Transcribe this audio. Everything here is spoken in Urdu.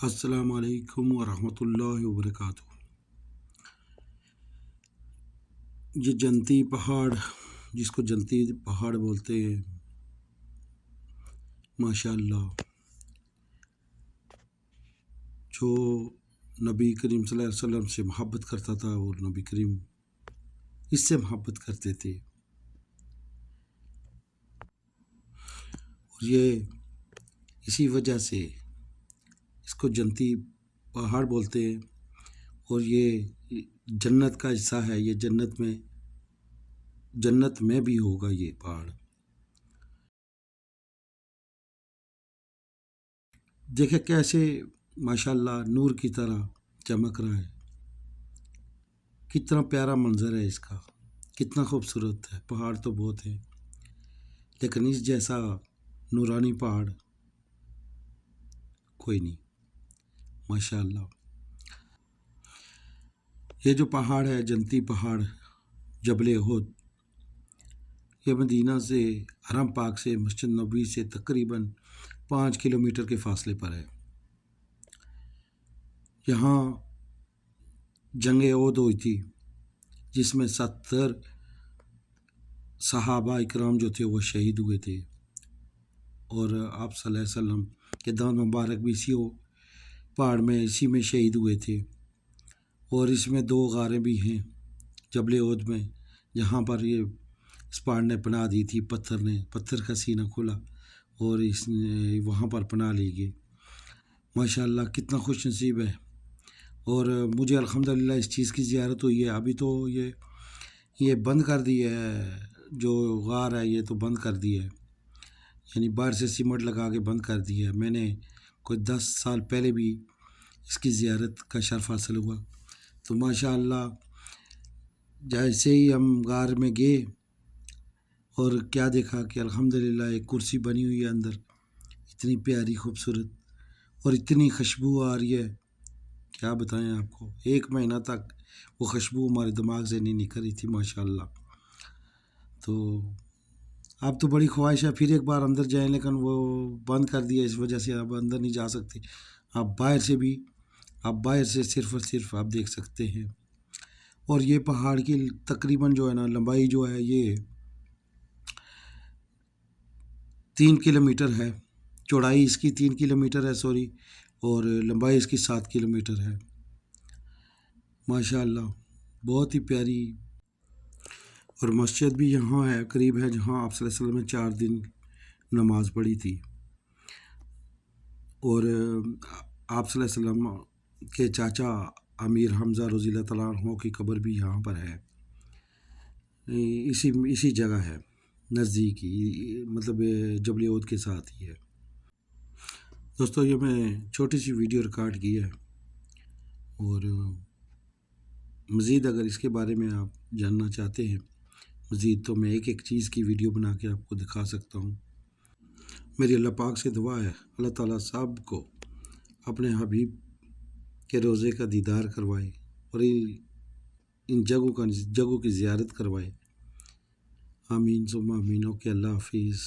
السلام علیکم ورحمۃ اللہ وبرکاتہ۔ یہ جنتی پہاڑ، جس کو جنتی پہاڑ بولتے ہیں، ماشاءاللہ جو نبی کریم صلی اللہ علیہ وسلم سے محبت کرتا تھا اور نبی کریم اس سے محبت کرتے تھے، اور یہ اسی وجہ سے اس کو جنتی پہاڑ بولتے ہیں۔ اور یہ جنت کا حصہ ہے، یہ جنت میں بھی ہوگا یہ پہاڑ۔ دیکھیں کیسے ماشاءاللہ نور کی طرح چمک رہا ہے، کتنا پیارا منظر ہے اس کا، کتنا خوبصورت ہے۔ پہاڑ تو بہت ہیں لیکن اس جیسا نورانی پہاڑ کوئی نہیں، ماشاءاللہ۔ یہ جو پہاڑ ہے جنتی پہاڑ، جبل احد، یہ مدینہ سے، حرم پاک سے، مسجد نبوی سے تقریباً 5 کلومیٹر کے فاصلے پر ہے۔ یہاں جنگ احد ہوئی تھی جس میں 70 صحابہ اکرام جو تھے وہ شہید ہوئے تھے، اور آپ صلی اللہ علیہ وسلم کے دان مبارک بھی پہاڑ میں اسی میں شہید ہوئے تھے۔ اور اس میں 2 غاریں بھی ہیں جبل احد میں، جہاں پر اس پہاڑ نے پناہ دی تھی، پتھر کا سینہ کھلا اور اس نے وہاں پر پناہ لی گئی۔ ماشاءاللہ کتنا خوش نصیب ہے۔ اور مجھے الحمدللہ اس چیز کی زیارت ہوئی ہے۔ ابھی تو یہ بند کر دی ہے، جو غار ہے یہ تو بند کر دی ہے، یعنی باہر سے سیمنٹ لگا کے بند کر دی ہے۔ میں نے کوئی 10 سال پہلے بھی اس کی زیارت کا شرف حاصل ہوا، تو ماشاءاللہ جیسے ہی ہم غار میں گئے اور کیا دیکھا کہ الحمدللہ ایک کرسی بنی ہوئی ہے اندر، اتنی پیاری خوبصورت اور اتنی خوشبو آ رہی ہے، کیا بتائیں آپ کو۔ 1 مہینہ تک وہ خوشبو ہمارے دماغ سے نہیں نکل رہی تھی، ماشاءاللہ۔ تو اب تو بڑی خواہش ہے پھر ایک بار اندر جائیں، لیکن وہ بند کر دیا، اس وجہ سے اب اندر نہیں جا سکتے۔ آپ باہر سے صرف اور صرف آپ دیکھ سکتے ہیں۔ اور یہ پہاڑ کی تقریباً جو ہے نا لمبائی جو ہے یہ 3 کلومیٹر ہے، چوڑائی اس کی 3 کلومیٹر ہے اور لمبائی اس کی 7 کلومیٹر ہے، ماشاءاللہ بہت ہی پیاری۔ اور مسجد بھی یہاں ہے، قریب ہے، جہاں آپ صلی اللہ علیہ وسلم نے 4 دن نماز پڑھی تھی۔ اور آپ صلی اللہ علیہ وسلم کے چاچا امیر حمزہ رضی اللہ تعالیٰ عنہ کی قبر بھی یہاں پر ہے، اسی جگہ ہے، نزدیک ہی، مطلب جبل احد کے ساتھ ہی ہے۔ دوستو یہ میں چھوٹی سی ویڈیو ریکارڈ کی ہے، اور مزید اگر اس کے بارے میں آپ جاننا چاہتے ہیں مزید، تو میں ایک چیز کی ویڈیو بنا کے آپ کو دکھا سکتا ہوں۔ میری اللہ پاک سے دعا ہے اللہ تعالیٰ سب کو اپنے حبیب کے روضے کا دیدار کروائے اور ان جگہوں کی زیارت کروائے۔ آمین ثم آمین۔ اوکے، اللہ حافظ۔